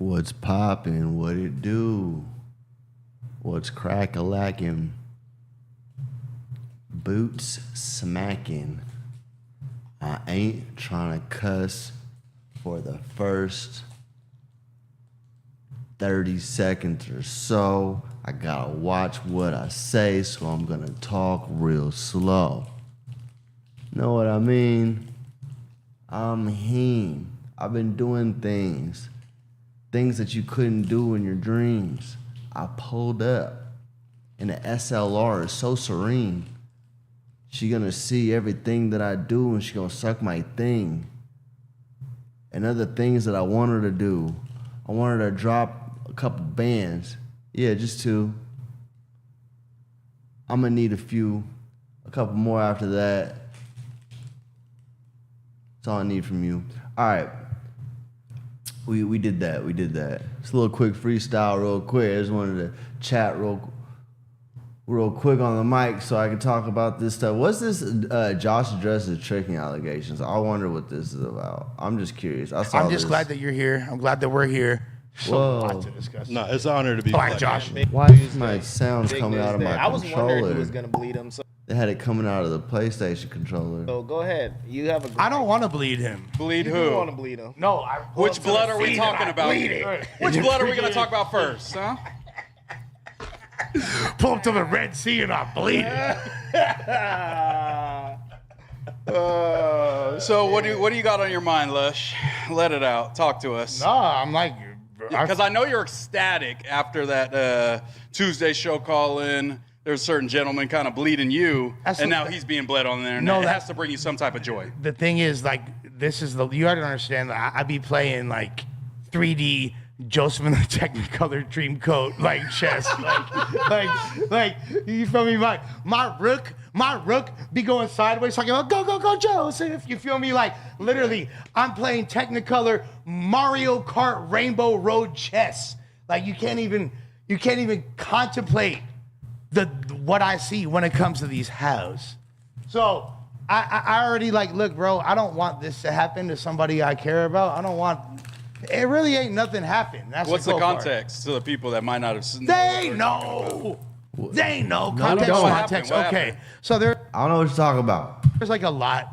What's poppin'? What it do? What's crack-a-lackin'? Boots smacking. I ain't trying to cuss for the first 30 seconds or so. I gotta watch what I say, so I'm gonna talk real slow. Know what I mean? I'm him. I've been doing things that you couldn't do in your dreams. I pulled up, and the SLR is so serene. She gonna see everything that I do, and she gonna suck my thing. And other things that I want her to do. I want her to drop a couple bands. Yeah, just two. I'm gonna need a couple more after that. That's all I need from you. All right. We did that. It's a little quick freestyle real quick. I just wanted to chat real quick on the mic so I can talk about this stuff. What's this Josh addresses tricking allegations? I wonder what this is about. I'm just curious. I'm just glad that you're here. I'm glad that we're here. So Whoa. a lot to discuss. No, it's an honor to be Black Josh. Why is my sounds coming out of my I was controller? wondering who was gonna bleed him. So They had it coming out of the PlayStation controller. go ahead. You have a. I don't want to bleed him. Bleed You who? want to bleed him? No, I Which blood are we talking about? Which blood are we going to talk about first, huh? Pull up to the Red Sea and I bleed it. So what do you got on your mind, Lush? Let it out. Talk to us. No, I'm like, Because I know you're ecstatic after that Tuesday show call-in. There's a certain gentleman kind of bleeding you, and now he's being bled on there. No, it that- has to bring you some type of joy. the thing is, like, you got to understand that I be playing like 3D Joseph in the Technicolor Dreamcoat like chess, like you feel me? Like my rook be going sideways, talking about go Joseph. You feel me? Like literally, I'm playing Technicolor Mario Kart Rainbow Road chess. Like you can't even contemplate what I see when it comes to these hows. So I already look, bro, I don't want this to happen to somebody I care about. I don't want, it really ain't nothing happen. That's What's the cool part. context to the people that might not have seen? They know. Context, What context. happened? Okay. So I don't know what you're talking about. there's like a lot,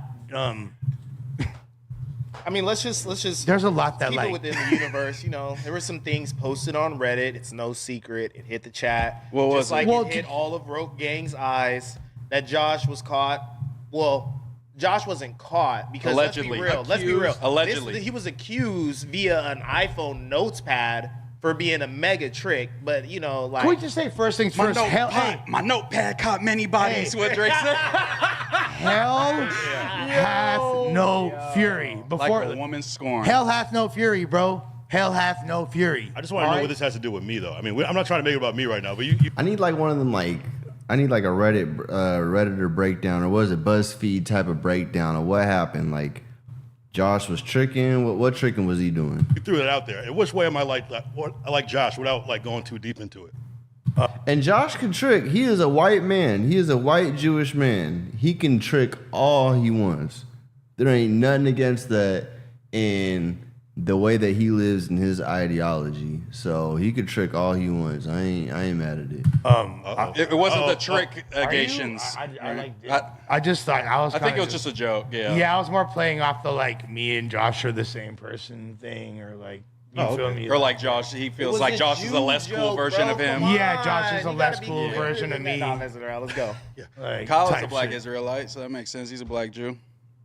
I mean, let's just. there's a lot that keep it like, within the universe. You know, there were some things posted on Reddit. It's no secret. It hit the chat. What was just it? like Well, it hit all of Rogue Gang's eyes that Josh was caught. Well, Josh wasn't caught because Allegedly. Let's be real. Allegedly. He was accused via an iPhone Notepad for being a mega trick. But you know, like can we just say first things My first? my notepad caught many bodies. What Drake said? Hell hath no fury. Before Like a woman's scorn. hell hath no fury, bro. Hell hath no fury. I just want to know what this has to do with me, though. I mean, I'm not trying to make it about me right now, but you I need like one of them I need like a Redditor breakdown, or was it BuzzFeed type of breakdown of what happened? Like Josh was tricking. What tricking was he doing? threw that out there. In which way am I like Josh without like going too deep into it? And Josh can trick. He is a white man. He is a white Jewish man. He can trick all he wants. There ain't nothing against that in the way that he lives in his ideology. So he could trick all he wants. I ain't mad at it. It wasn't the trick allegations. I just thought I was. I think it kinda was just a joke. Yeah. Yeah, I was more playing off the like me and Josh are the same person thing, or like you feel me? Or like Josh, he feels was like a Josh is a Jew less cool joke, version bro. of him. Come on. Yeah, Josh is a You less gotta be cool clear version with of that. me. Nah, messing around. Let's go. Like, Kyle's a type black shit. Israelite, so that makes sense. He's a black Jew.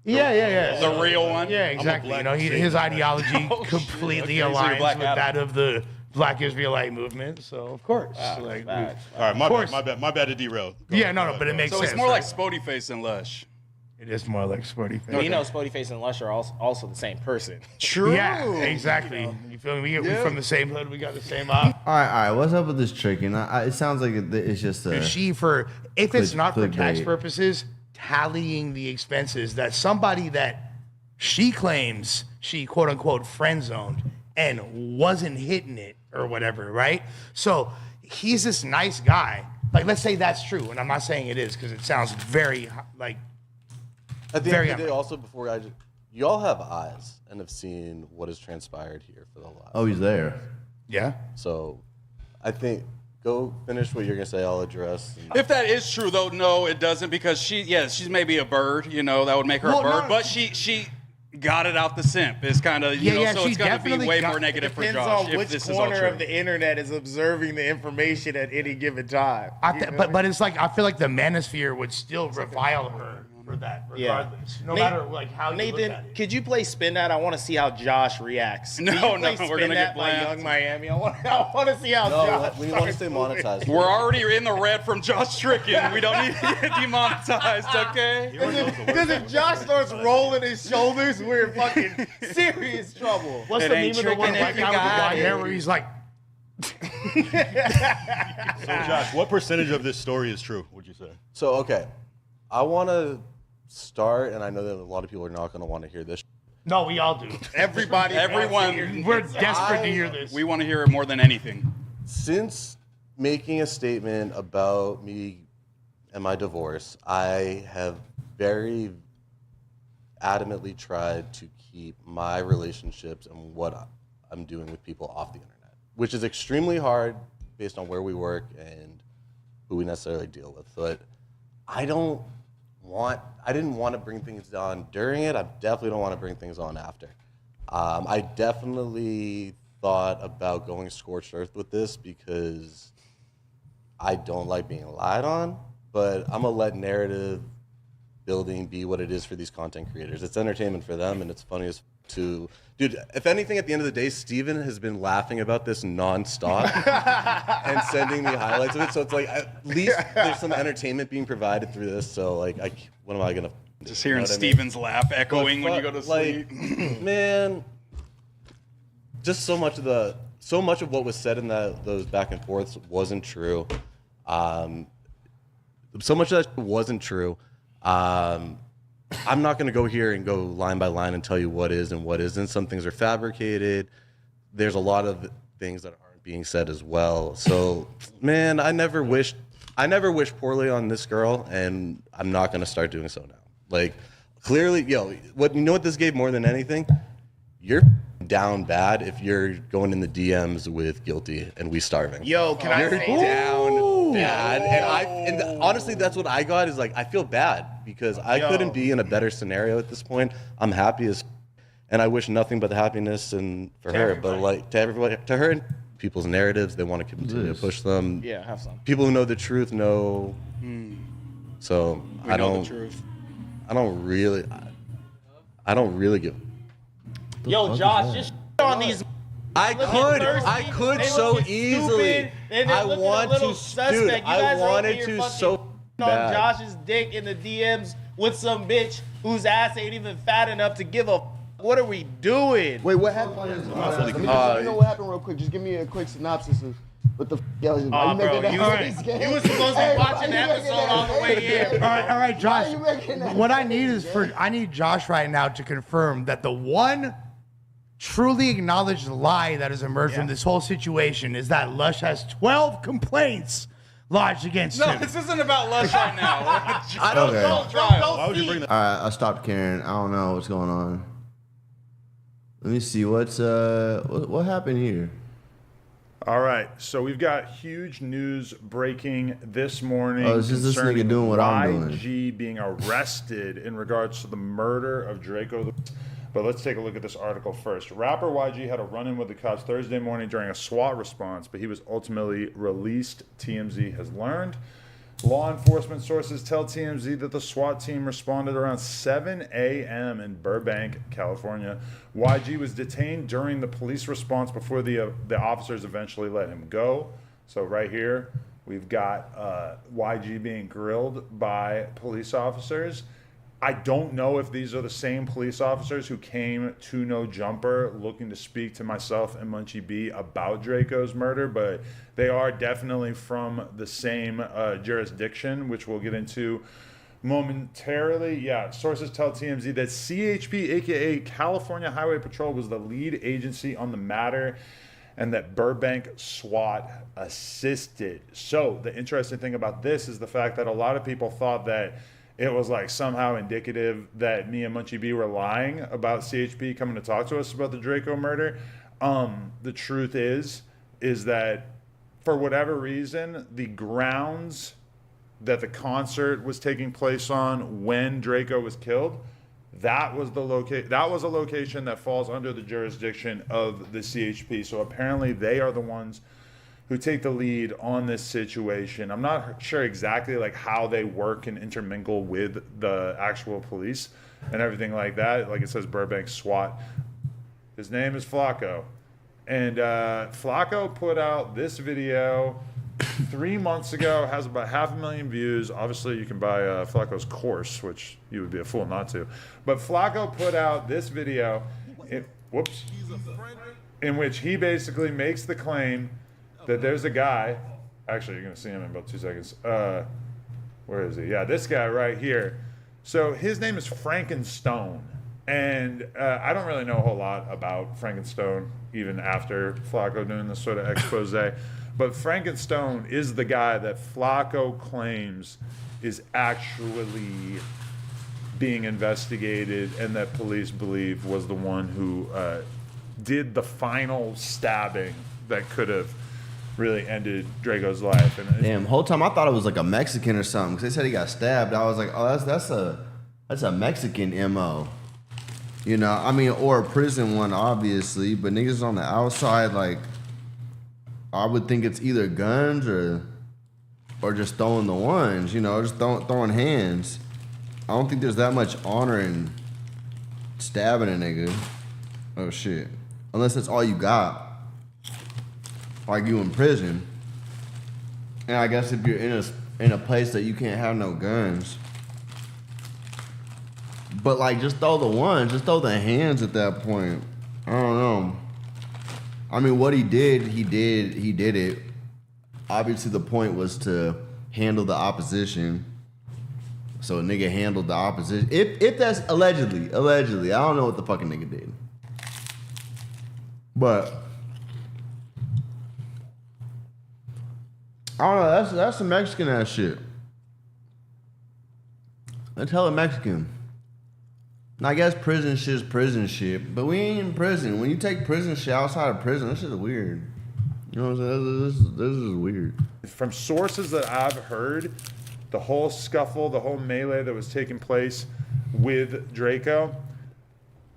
Yeah. The real one. Yeah, exactly. black You know, Satanist. his ideology Oh, shit. completely Okay, so you're aligns Black with Adam. that of the Black Israelite movement. So of course, like, All right, my course. bad to derail. yeah, no, but it makes So sense. it's more right? like Spody Face and Lush. It is more like sporty face. Well, you know, Spody Face and Lush are also the same person. True. Yeah, exactly. You feel me? We from the same hood. We got the same op. All right. What's up with this tricking? It sounds like it's just a. If it's not for tax clickbait. purposes, tallying the expenses that somebody that she claims she quote unquote friend zoned and wasn't hitting it or whatever, right? So he's this nice guy. Like, let's say that's true, and I'm not saying it is because it sounds very like. At the Very end of the day, unfair. also before y'all have eyes and have seen what has transpired here for the last. Oh, he's there. Yeah. So, I think go finish what you're gonna say. I'll address. If that is true, though, no, it doesn't, because she's maybe a bird. That would make her Well, a bird. no. But she got it out the simp. It's kind of Yeah, so she it's gonna be definitely way got- more negative for Depends Josh on if which this is all corner true. of the internet is observing the information at any given time. But it's like I feel like the manosphere would still revile her for that, regardless. No matter like how you look Nathan, at it. could you play Spin That? I want to see how Josh reacts. No, Can you play no, we're Spin gonna That get by blamed. Young Miami. I want to see how No, Josh. we want to stay starts moving. monetized. We're already in the red from Josh Stricken. We don't need to get demonetized, okay? Because if Josh starts rolling his shoulders, we're in fucking serious trouble. What's It the ain't meme of the one tricking white if you guy with the got blonde it. hair where he's like, So, Josh, what percentage of this story is true, would you say? So okay, I want to start, and I know that a lot of people are not going to want to hear this. no, we all do. Everyone, We're desperate to hear this. we want to hear it more than anything. Since making a statement about me and my divorce, I have very adamantly tried to keep my relationships and what I'm doing with people off the internet, which is extremely hard based on where we work and who we necessarily deal with. But I didn't want to bring things on during it. I definitely don't want to bring things on after. I definitely thought about going scorched earth with this because I don't like being lied on, but I'm gonna let narrative building be what it is for these content creators. It's entertainment for them, and it's funny as to dude. If anything, at the end of the day, Steven has been laughing about this nonstop and sending me highlights of it. So it's like at least there's some entertainment being provided through this. So like, what am I gonna? Just hearing what I mean? Steven's laugh echoing when you go to Like, sleep. man, just so much of what was said in those back and forths wasn't true. So much of that wasn't true. I'm not going to go here and go line by line and tell you what is and what isn't. Some things are fabricated. There's a lot of things that aren't being said as well. So, man, I never wished poorly on this girl, and I'm not going to start doing so now. Like, clearly, you know what this gave more than anything? You're down bad if you're going in the DMs with guilty and we starving. Yo, can I You're say down bad, and honestly, that's what I got. Is like I feel bad because I couldn't be in a better scenario at this point. I'm happy as, and I wish nothing but the happiness and for her. everybody. But like to everybody, to her and people's narratives, they want to continue to push them. Yeah, have some. People who know the truth know. So We I know don't. the truth. I don't really give. Yo, Josh, just on these. I thirsty. could They so looking easily. stupid, and they're I looking want a little to, suspect. dude. You I guys are over wanted here to fucking so on bad. Josh's dick in the DMs with some bitch whose ass ain't even fat enough to give a. What are we doing? Wait, what happened? Let me just, you know what happened real quick. Just give me a quick synopsis of what the y'all was Aw, bro, you was supposed to be watching the episode all the way in. All right, Josh. you making that What I need is I need Josh right now to confirm that the one truly acknowledged lie that has emerged from this whole situation is that Lush has 12 complaints lodged against No, him. this isn't about Lush right now. I don't Okay. know. Trial. Why would you bring that? All right, I stopped caring. I don't know what's going on. Let me see what happened here. All right, so we've got huge news breaking this morning. Oh, this is this nigga concerning doing what I'm doing. YG being arrested in regards to the murder of Draco. But let's take a look at this article first. Rapper YG had a run-in with the cops Thursday morning during a SWAT response, but he was ultimately released, TMZ has learned. Law enforcement sources tell TMZ that the SWAT team responded around 7 a.m. in Burbank, California. YG was detained during the police response before the officers eventually let him go. So right here, we've got YG being grilled by police officers. I don't know if these are the same police officers who came to No Jumper looking to speak to myself and Munchie B about Draco's murder, but they are definitely from the same jurisdiction, which we'll get into momentarily. Yeah, sources tell TMZ that CHP, aka California Highway Patrol, was the lead agency on the matter and that Burbank SWAT assisted. So the interesting thing about this is the fact that a lot of people thought that it was like somehow indicative that me and Munchie B were lying about CHP coming to talk to us about the Draco murder. The truth is that for whatever reason, the grounds that the concert was taking place on when Draco was killed, that was a location that falls under the jurisdiction of the CHP. So apparently they are the ones who take the lead on this situation. I'm not sure exactly like how they work and intermingle with the actual police and everything like that. Like it says Burbank SWAT. His name is Flacco. And Flacco put out this video 3 months ago, has about 500,000 views. Obviously, you can buy Flacco's course, which you would be a fool not to. But Flacco put out this video, in which he basically makes the claim that there's a guy. Actually, you're going to see him in about 2 seconds. Where is he? Yeah, this guy right here. So his name is Frankenstone. And I don't really know a whole lot about Frankenstone, even after Flacco doing this sort of expose. But Frankenstone is the guy that Flacco claims is actually being investigated and that police believe was the one who did the final stabbing that could have really ended Draco's life. And damn, whole time I thought it was like a Mexican or something, because they said he got stabbed. I was like, oh, that's a Mexican MO. You know, I mean, or a prison one, obviously, but niggas on the outside, like, I would think it's either guns or just throwing the ones, you know, just throwing hands. I don't think there's that much honor in stabbing a nigga. Oh, shit. Unless that's all you got. Like you in prison. And I guess if you're in a place that you can't have no guns. But like, just throw the ones, just throw the hands at that point. I don't know. I mean, what he did it. Obviously, the point was to handle the opposition. So a nigga handled the opposition. If that's allegedly, I don't know what the fucking nigga did. But I don't know. That's some Mexican ass shit. Let's hella Mexican. Now, I guess prison shit's prison shit, but we ain't in prison. When you take prison shit outside of prison, this shit is weird. You know what I'm saying? This is weird. From sources that I've heard, the whole scuffle, the whole melee that was taking place with Draco,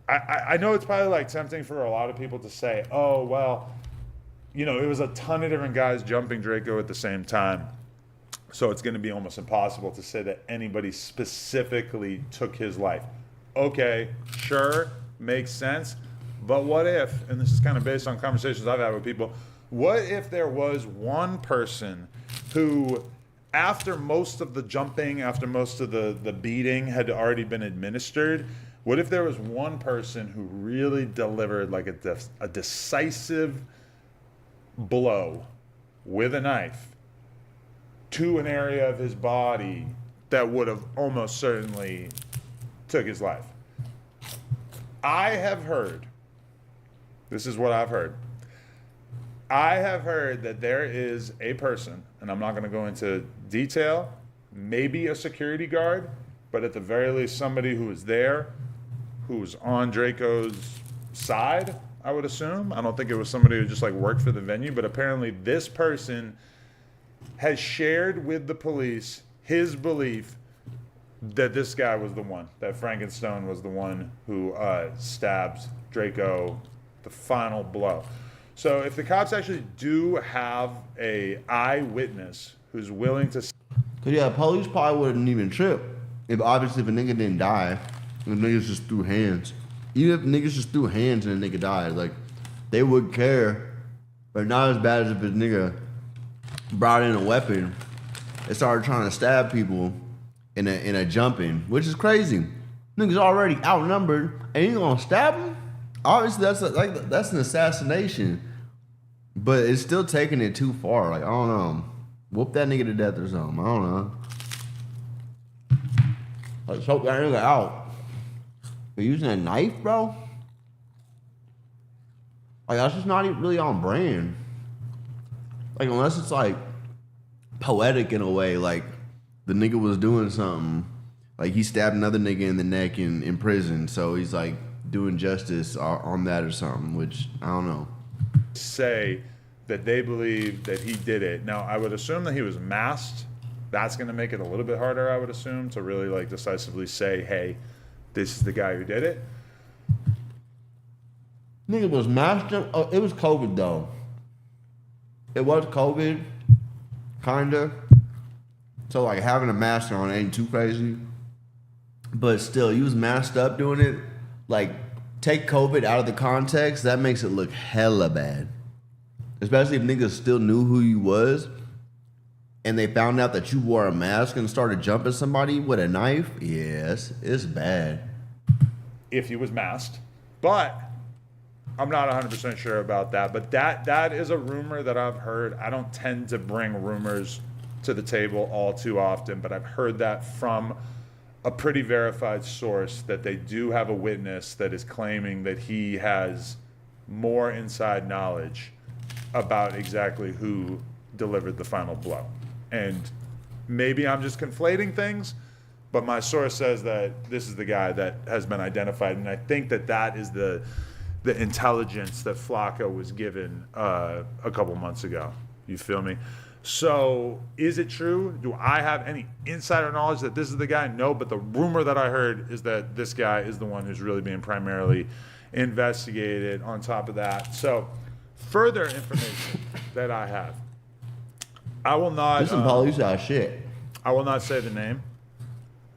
I know it's probably like tempting for a lot of people to say, oh, well, you know, it was a ton of different guys jumping Draco at the same time. So it's going to be almost impossible to say that anybody specifically took his life. Okay, sure, makes sense. But what if, and this is kind of based on conversations I've had with people, what if there was one person who, after most of the jumping, after most of the beating had already been administered, what if there was one person who really delivered like a decisive blow with a knife to an area of his body that would have almost certainly took his life? I have heard, this is what I've heard. I have heard that there is a person, and I'm not going to go into detail, maybe a security guard, but at the very least somebody who was there, who was on Draco's side, I would assume. I don't think it was somebody who just like worked for the venue, but apparently this person has shared with the police his belief that this guy was the one, that Frankenstone was the one who stabbed Draco the final blow. So if the cops actually do have a eyewitness who's willing to... Cause yeah, police probably wouldn't even trip if obviously if a nigga didn't die, if niggas just threw hands. Even if niggas just threw hands and a nigga died, like they would care, but not as bad as if a nigga brought in a weapon and started trying to stab people in a jumping, which is crazy. Niggas already outnumbered, and you gonna stab him? Obviously, that's an assassination, but it's still taking it too far. Like I don't know, whoop that nigga to death or something. I don't know. Let's choke that nigga out. You're using a knife, bro? Like that's just not even really on brand. Like unless it's like poetic in a way, like the nigga was doing something Like he stabbed another nigga in the neck in prison, so he's like doing justice on that or something, which I don't know. Say that they believe that he did it. Now, I would assume that he was masked. That's going to make it a little bit harder, I would assume, to really like decisively say, hey, this is the guy who did it. Nigga was masked up. Oh, it was COVID though. It was COVID, kinda. So like having a mask on ain't too crazy. But still, you was masked up doing it. Like, take COVID out of the context, that makes it look hella bad. Especially if niggas still knew who you was and they found out that you wore a mask and started jumping somebody with a knife. Yes, it's bad. If he was masked. But I'm not 100% sure about that. But that is a rumor that I've heard. I don't tend to bring rumors to the table all too often, but I've heard that from a pretty verified source that they do have a witness that is claiming that he has more inside knowledge about exactly who delivered the final blow. And maybe I'm just conflating things, but my source says that this is the guy that has been identified, and I think that is the intelligence that Flacco was given a couple months ago. You feel me? So is it true? Do I have any insider knowledge that this is the guy? No, but the rumor that I heard is that this guy is the one who's really being primarily investigated on top of that. So further information that I have, I will not... This some police out shit. I will not say the name,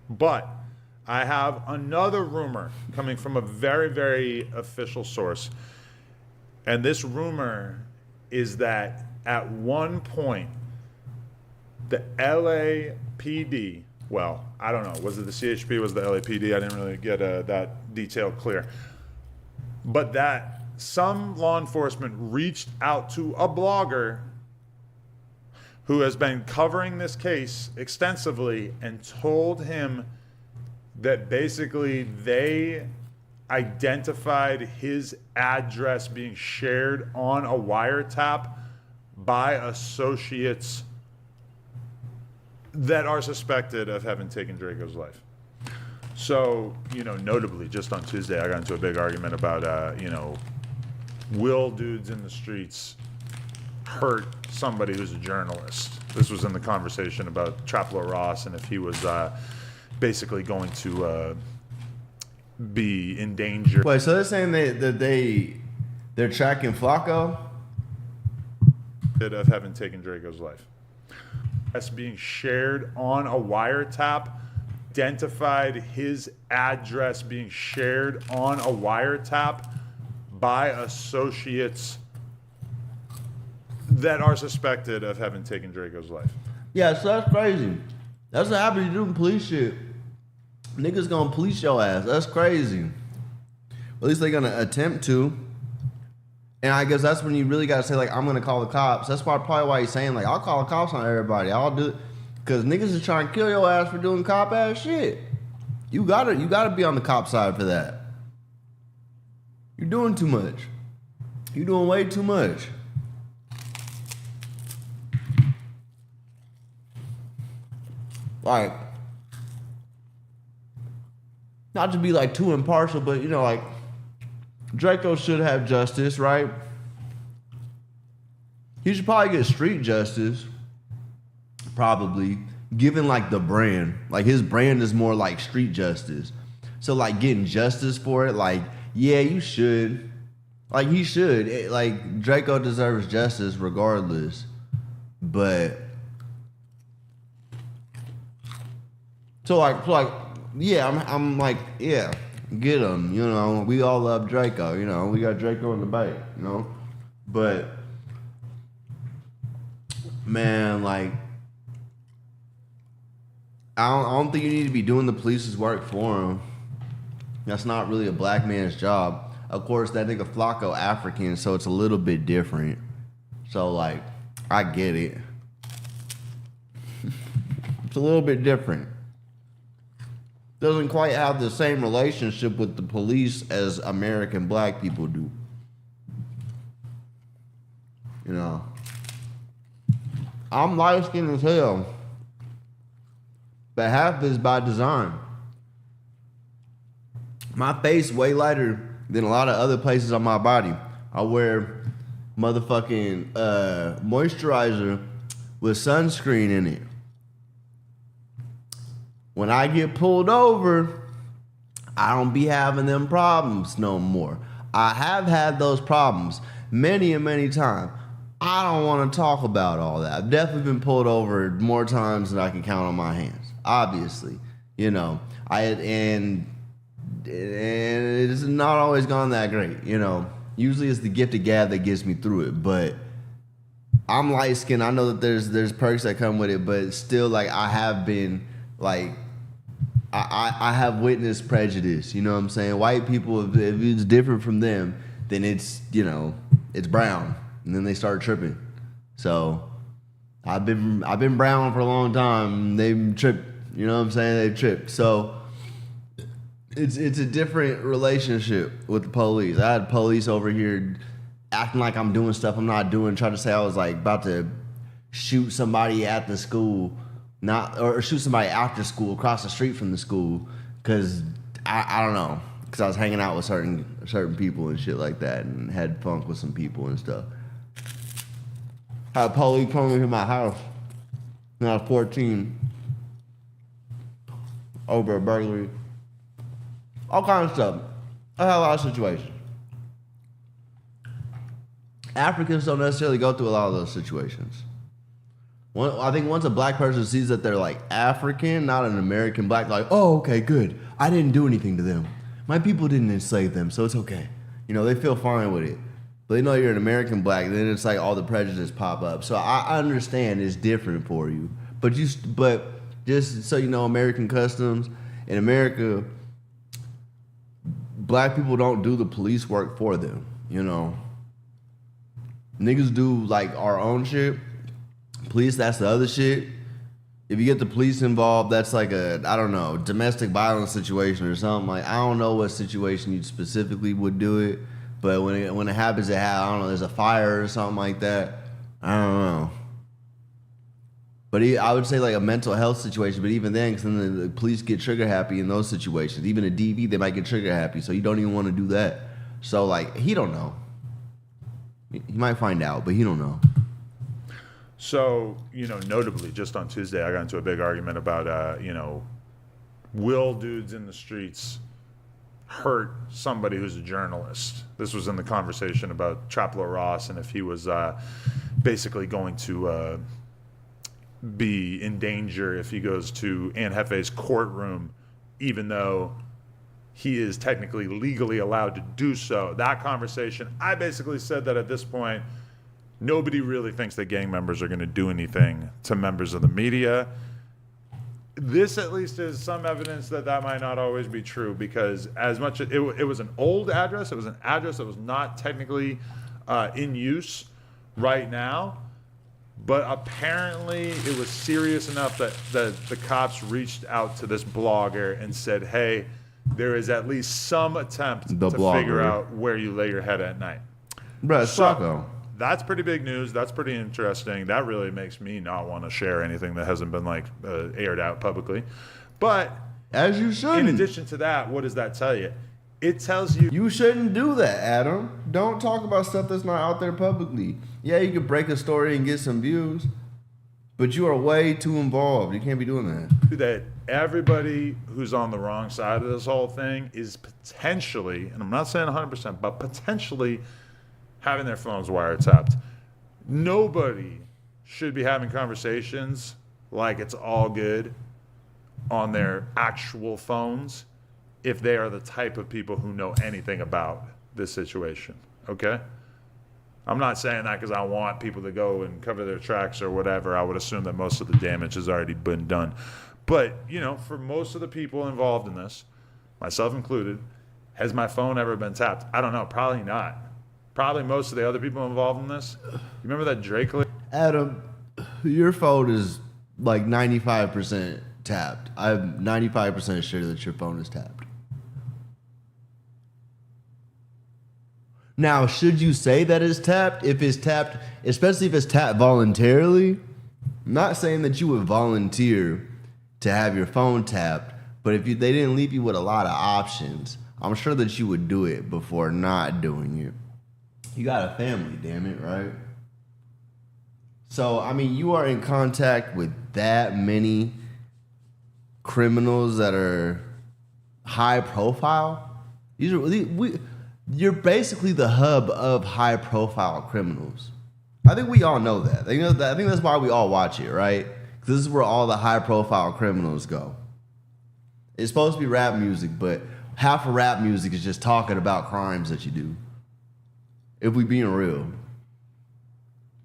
but I have another rumor coming from a very, very official source. And this rumor is that at one point, the LAPD, well, I don't know, was it the CHP, was it the LAPD? I didn't really get that detail clear. But that some law enforcement reached out to a blogger who has been covering this case extensively and told him that basically they identified his address being shared on a wiretap by associates that are suspected of having taken Draco's life. So, notably, just on Tuesday, I got into a big argument about, will dudes in the streets hurt somebody who's a journalist? This was in the conversation about Traplo Ross and if he was basically going to be in danger. Wait, so they're saying they're tracking Flacco? Of having taken Draco's life. That's being shared on a wiretap, identified his address being shared on a wiretap by associates that are suspected of having taken Draco's life. Yeah, so that's crazy. That's what happens when you do police shit. Niggas gonna police your ass. That's crazy. At least they're gonna attempt to. And I guess that's when you really gotta say, like, I'm gonna call the cops. That's probably why he's saying, like, I'll call the cops on everybody. I'll do it. Because niggas is trying to kill your ass for doing cop ass shit. You gotta be on the cop side for that. You're doing too much. You're doing way too much. Like, not to be like too impartial, but like, Draco should have justice, right? He should probably get street justice, probably, given like the brand. Like his brand is more like street justice. So like getting justice for it, like, yeah, you should. Like he should. Like Draco deserves justice regardless. But so like yeah, I'm like, yeah, get him, we all love Draco, we got Draco in the bank, but man, like, I don't think you need to be doing the police's work for him. That's not really a black man's job. Of course, that nigga Flacco African, so it's a little bit different. So like, I get it. It's a little bit different. Doesn't quite have the same relationship with the police as American black people do. I'm light-skinned as hell, but half is by design. My face way lighter than a lot of other places on my body. I wear motherfucking moisturizer with sunscreen in it. When I get pulled over, I don't be having them problems no more. I have had those problems many and many times. I don't want to talk about all that. I've definitely been pulled over more times than I can count on my hands. Obviously, and it's not always gone that great. Usually it's the gift of gab that gets me through it. But I'm light skinned. I know that there's perks that come with it, but still, like, I have been like. I have witnessed prejudice, you know what I'm saying? White people, if it's different from them, then it's brown, and then they start tripping. So I've been brown for a long time. They've tripped, you know what I'm saying? They've tripped. So it's a different relationship with the police. I had police over here acting like I'm doing stuff I'm not doing, trying to say I was like about to shoot somebody at the school. Or shoot somebody after school, across the street from the school, because I don't know, because I was hanging out with certain people and shit like that, and had funk with some people and stuff. Had police come into my house when I was 14 over a burglary, all kinds of stuff. I had a lot of situations. Africans don't necessarily go through a lot of those situations. I think once a black person sees that they're like African, not an American black, like, oh, okay, good. I didn't do anything to them. My people didn't enslave them, so it's okay. They feel fine with it. But they know you're an American black, then it's like all the prejudice pop up. So I understand it's different for you. But just so you know, American customs, in America, black people don't do the police work for them, Niggas do like our own shit. Police, that's the other shit. If you get the police involved, that's like a, I don't know, domestic violence situation or something. Like, I don't know what situation you specifically would do it, but when it happens, I don't know, there's a fire or something like that. I don't know. But I would say like a mental health situation, but even then, because then the police get trigger happy in those situations. Even a DV, they might get trigger happy, so you don't even want to do that. So like, he don't know. He might find out, but he don't know. So, notably, just on Tuesday, I got into a big argument about, will dudes in the streets hurt somebody who's a journalist? This was in the conversation about Traplo Ross and if he was basically going to be in danger if he goes to Anne Hefe's courtroom, even though he is technically legally allowed to do so. That conversation, I basically said that at this point, nobody really thinks that gang members are going to do anything to members of the media. This at least is some evidence that might not always be true, because as much as it was an old address, it was an address that was not technically in use right now, but apparently it was serious enough that the cops reached out to this blogger and said, hey, there is at least some attempt to figure out where you lay your head at night. Bruh, so, that's pretty big news. That's pretty interesting. That really makes me not want to share anything that hasn't been aired out publicly. But as you should. In addition to that, what does that tell you? It tells you you shouldn't do that, Adam. Don't talk about stuff that's not out there publicly. Yeah, you could break a story and get some views, but you are way too involved. You can't be doing that. That everybody who's on the wrong side of this whole thing is potentially, and I'm not saying 100%, but potentially having their phones wiretapped. Nobody should be having conversations like it's all good on their actual phones if they are the type of people who know anything about this situation, okay? I'm not saying that because I want people to go and cover their tracks or whatever. I would assume that most of the damage has already been done. But, for most of the people involved in this, myself included, has my phone ever been tapped? I don't know. Probably not. Probably most of the other people involved in this. You remember that Drake? Adam, your phone is like 95% tapped. I'm 95% sure that your phone is tapped. Now, should you say that it's tapped? If it's tapped, especially if it's tapped voluntarily, I'm not saying that you would volunteer to have your phone tapped, but if they didn't leave you with a lot of options, I'm sure that you would do it before not doing it. You got a family, damn it, right? So, I mean, you are in contact with that many criminals that are high profile. You're basically the hub of high profile criminals. I think we all know that. I think that's why we all watch it, right? Because this is where all the high profile criminals go. It's supposed to be rap music, but half of rap music is just talking about crimes that you do. If we being real.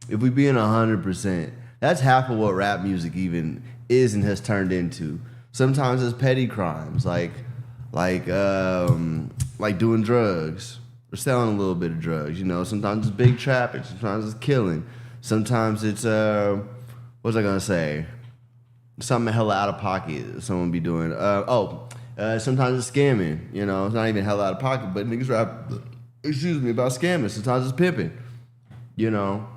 If we being 100%, that's half of what rap music even is and has turned into. Sometimes it's petty crimes, like doing drugs or selling a little bit of drugs. You know, sometimes it's big trapping, sometimes it's killing, sometimes it's what was I gonna say? Something hella out of pocket. Someone be doing. Sometimes it's scamming. You know, it's not even hella out of pocket, but niggas rap. Excuse me, about scamming. Sometimes it's pimping. You know.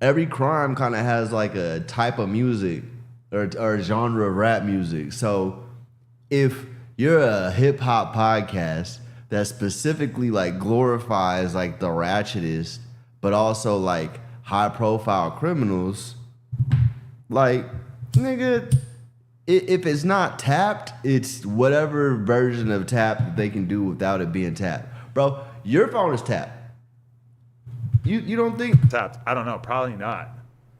Every crime kind of has like a type of music or a genre of rap music. So if you're a hip hop podcast that specifically like glorifies like the ratchetest, but also like high profile criminals, like nigga, if it's not tapped, it's whatever version of tap that they can do without it being tapped. Bro, your phone is tapped. You don't think Tapped? I don't know. Probably not.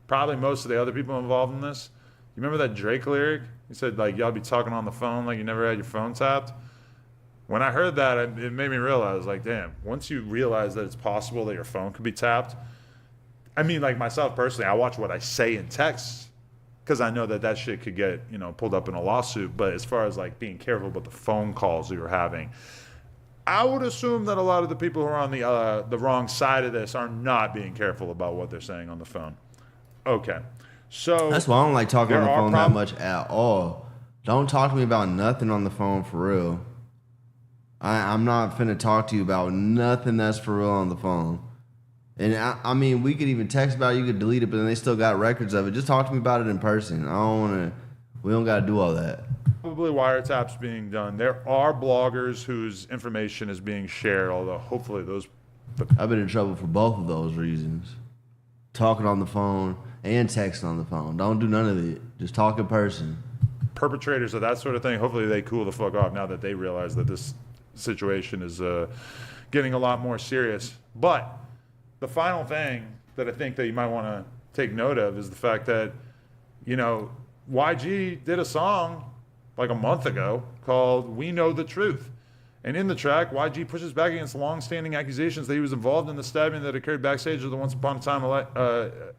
Probably most of the other people involved in this. You remember that Drake lyric? He said like y'all be talking on the phone like you never had your phone tapped. When I heard that, it made me realize like, damn. Once you realize that it's possible that your phone could be tapped. I mean, like myself personally, I watch what I say in text because I know that shit could get pulled up in a lawsuit. But as far as like being careful about the phone calls you're having. I would assume that a lot of the people who are on the wrong side of this are not being careful about what they're saying on the phone. Okay, so that's why I don't like talking on the phone that much at all. Don't talk to me about nothing on the phone for real. I'm not finna talk to you about nothing that's for real on the phone. And I mean, we could even text about it, you could delete it, but then they still got records of it. Just talk to me about it in person. We don't gotta do all that. Probably wiretaps being done. There are bloggers whose information is being shared, although hopefully those... I've been in trouble for both of those reasons. Talking on the phone and texting on the phone. Don't do none of it. Just talk in person. Perpetrators of that sort of thing, hopefully they cool the fuck off now that they realize that this situation is getting a lot more serious. But the final thing that I think that you might want to take note of is the fact that, YG did a song like a month ago called We Know the Truth. And in the track, YG pushes back against long-standing accusations that he was involved in the stabbing that occurred backstage of the Once Upon a Time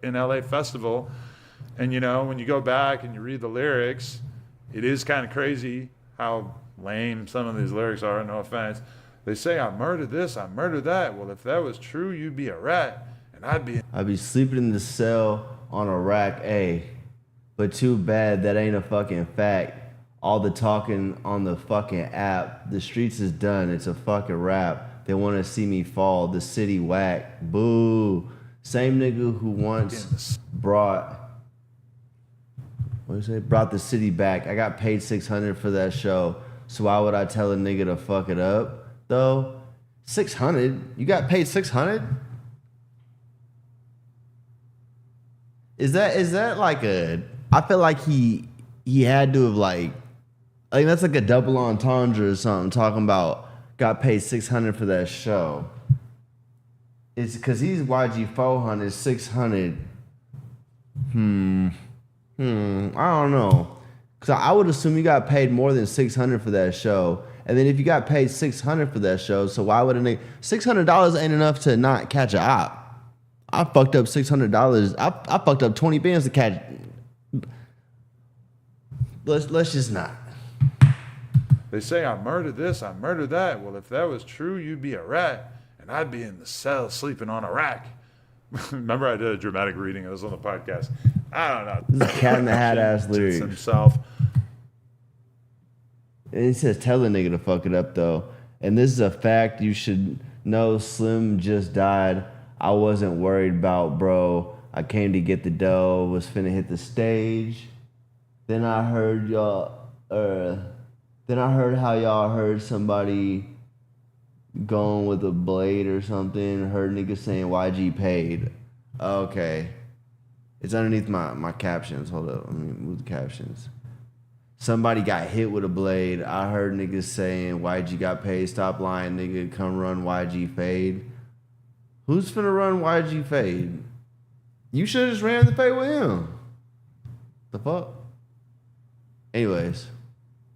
in LA festival. And, when you go back and you read the lyrics, it is kind of crazy how lame some of these lyrics are, no offense. They say, I murdered this, I murdered that. Well, if that was true, you'd be a rat, and I'd be sleeping in the cell on a rack A. But too bad that ain't a fucking fact. All the talking on the fucking app. The streets is done. It's a fucking rap. They want to see me fall. The city whack. Boo. Same nigga who once brought the city back. I got paid $600 for that show. So why would I tell a nigga to fuck it up though? $600? You got paid $600? Is that like a? I feel like he had to have like that's like a double entendre or something. Talking about got paid $600 for that show. It's because he's YG 400, 600. I don't know. Cause I would assume you got paid more than $600 for that show. And then if you got paid $600 for that show, so why would a nigga $600 ain't enough to not catch a op? I fucked up $600. I fucked up 20 bands to catch. Let's just not. They say I murdered this, I murdered that. Well, if that was true, you'd be a rat, and I'd be in the cell sleeping on a rack. Remember, I did a dramatic reading of this on the podcast. I don't know. This is cat in the hat ass lyrics. Himself. And he says, tell a nigga to fuck it up though. And this is a fact you should know. Slim just died. I wasn't worried about, bro. I came to get the dough. Was finna hit the stage. Then I heard y'all. Then I heard how y'all heard somebody going with a blade or something. Heard niggas saying YG paid. Okay. It's underneath my captions. Hold up. Let me move the captions. Somebody got hit with a blade. I heard niggas saying YG got paid. Stop lying, nigga. Come run YG fade. Who's finna run YG fade? You should have just ran the fade with him. The fuck? Anyways.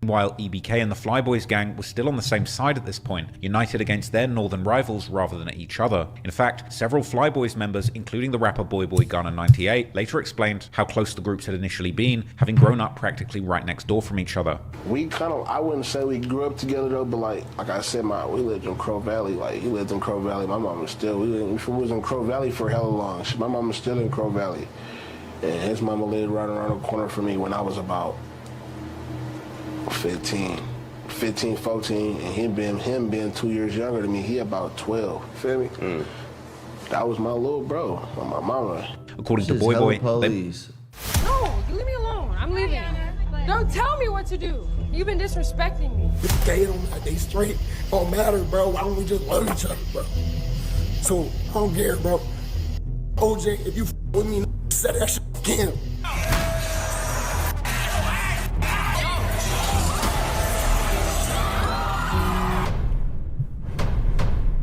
While EBK and the Flyboys gang were still on the same side at this point, united against their northern rivals rather than each other. In fact, several Flyboys members, including the rapper Boy Boy Gunna 98, later explained how close the groups had initially been, having grown up practically right next door from each other. We kind of, I wouldn't say we grew up together though, but like I said, we lived in Crow Valley. Like he lived in Crow Valley. My mom was still, we was in Crow Valley for hella long. My mom was still in Crow Valley. And his mama lived right around the corner from me when I was about 15, 14, and him being 2 years younger than me, he about 12. Feel me? That was my little bro, my mama. According to Boy Boy, No, you leave me alone. I'm leaving. Don't tell me what to do. You've been disrespecting me. Gay don't matter. They straight don't matter, bro. Why don't we just love each other, bro? So I don't care, bro. OJ, if you with me, say that shit again.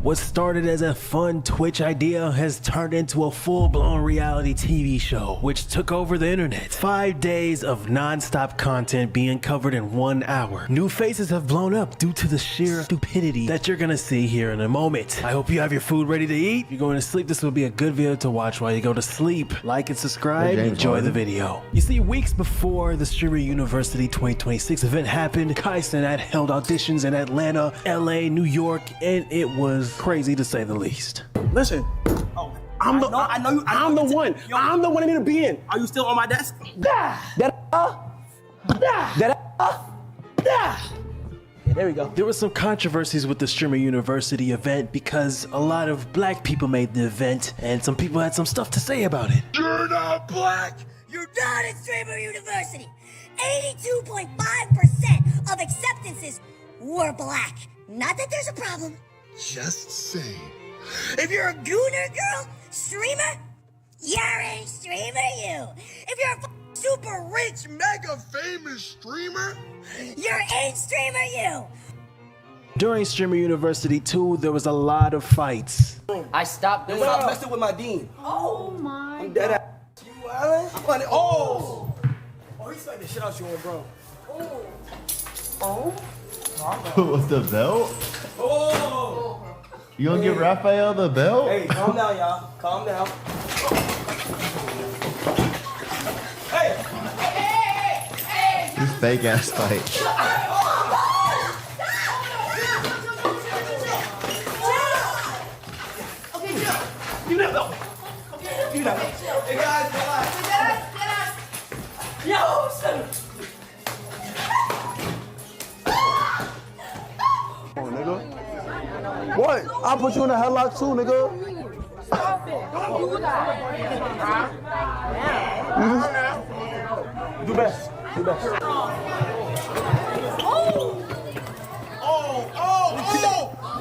What started as a fun Twitch idea has turned into a full-blown reality TV show, which took over the internet. 5 days of non-stop content being covered in 1 hour. New faces have blown up due to the sheer stupidity that you're gonna see here in a moment. I hope you have your food ready to eat. If you're going to sleep, this will be a good video to watch while you go to sleep. Like and subscribe, enjoy the video. You see, weeks before the Streamer University 2026 event happened, Kai Cenat held auditions in Atlanta, LA, New York, and it was crazy to say the least. Listen, I'm the one. I'm the one I need to be in. Are you still on my desk? There we go. There were some controversies with the Streamer University event because a lot of black people made the event and some people had some stuff to say about it. You're not black. You're not at Streamer University. 82.5% of acceptances were black. Not that there's a problem. Just saying. If you're a gooner girl streamer, you're a streamer, you. If you're a super rich, mega famous streamer, you're a streamer, you. During Streamer University 2, there was a lot of fights. I stopped messing with my dean. Oh my I'm dead ass. You wildin'? Oh, he smacked the shit out you, bro. With the belt? Oh! You gonna give Raphael the belt? Hey, calm down, y'all. Calm down. Hey! This fake ass fight. Okay, chill. Give me that belt. Give me that belt. Hey, guys, relax. Yo, son. Nigga. What? I'll put you in a headlock too, nigga. Stop it. Don't do that. Do best. Do best.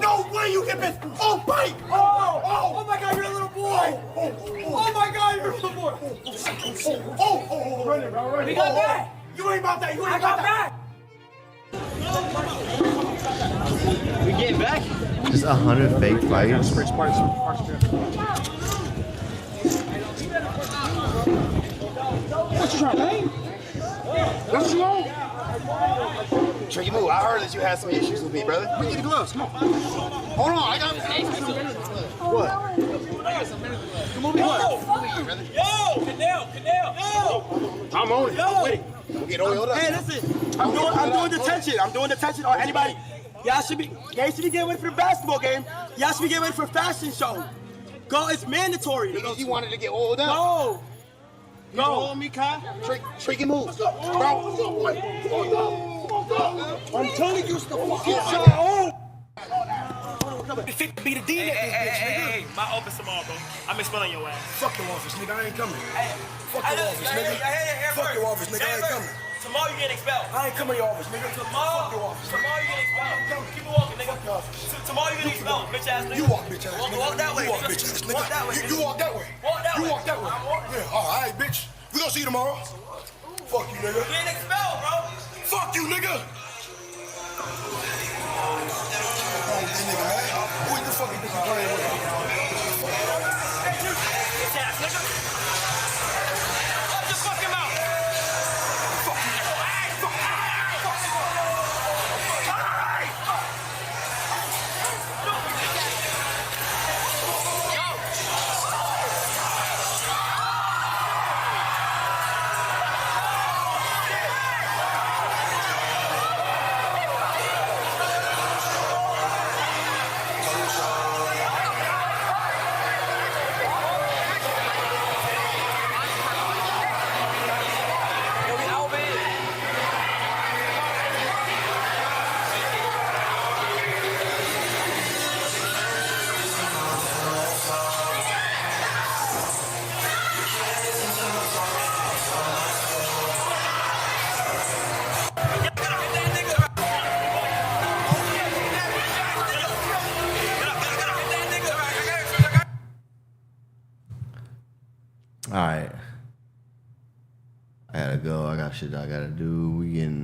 No way you get this. Oh, bite. Oh my God, you're a little boy. Oh my God, you're a little boy. Run it, bro. Run it. We got back. You ain't about that. You ain't about that. We getting back? Just 100 fake fights. What you trying, man? What you want? Tricky move. I heard that you had some issues with me, brother. Bring me the gloves. Come on. Hold on. I got what? Come on, what? Yo, Canal. I'm on it. I'm with it. We'll get oiled up. Hey, listen. I'm doing detention. I'm doing detention on anybody. Y'all should be getting ready for the basketball game. Y'all should be getting ready for a fashion show. Go, it's mandatory. You wanted to get oiled up. Go. You hold me, Kai. Tricky move. Bro. I'm telling you, stop. Be the dean. Hey, my office tomorrow, bro. I'm expelling your ass. Fuck your office, nigga. I ain't coming. Fuck your office, nigga. Fuck your office, nigga. I ain't coming. Tomorrow you get expelled. I ain't coming to your office, nigga. Tomorrow, Fuck your office. tomorrow you get expelled. Keep it walking, nigga. Tomorrow you get expelled, bitch ass nigga. You walk, bitch ass nigga. Walk that way. You walk, bitch ass nigga. Walk that way. You walk that way. Walk that way. You walk that way. I'm walking. Yeah, all right, bitch. We gonna see you tomorrow. Fuck you, nigga. Getting expelled, bro. Fuck you, nigga. Who the fuck you think you playing with? Bitch ass nigga. Up your fucking mouth. Fuck you. All right. I gotta go. I got shit I gotta do. We getting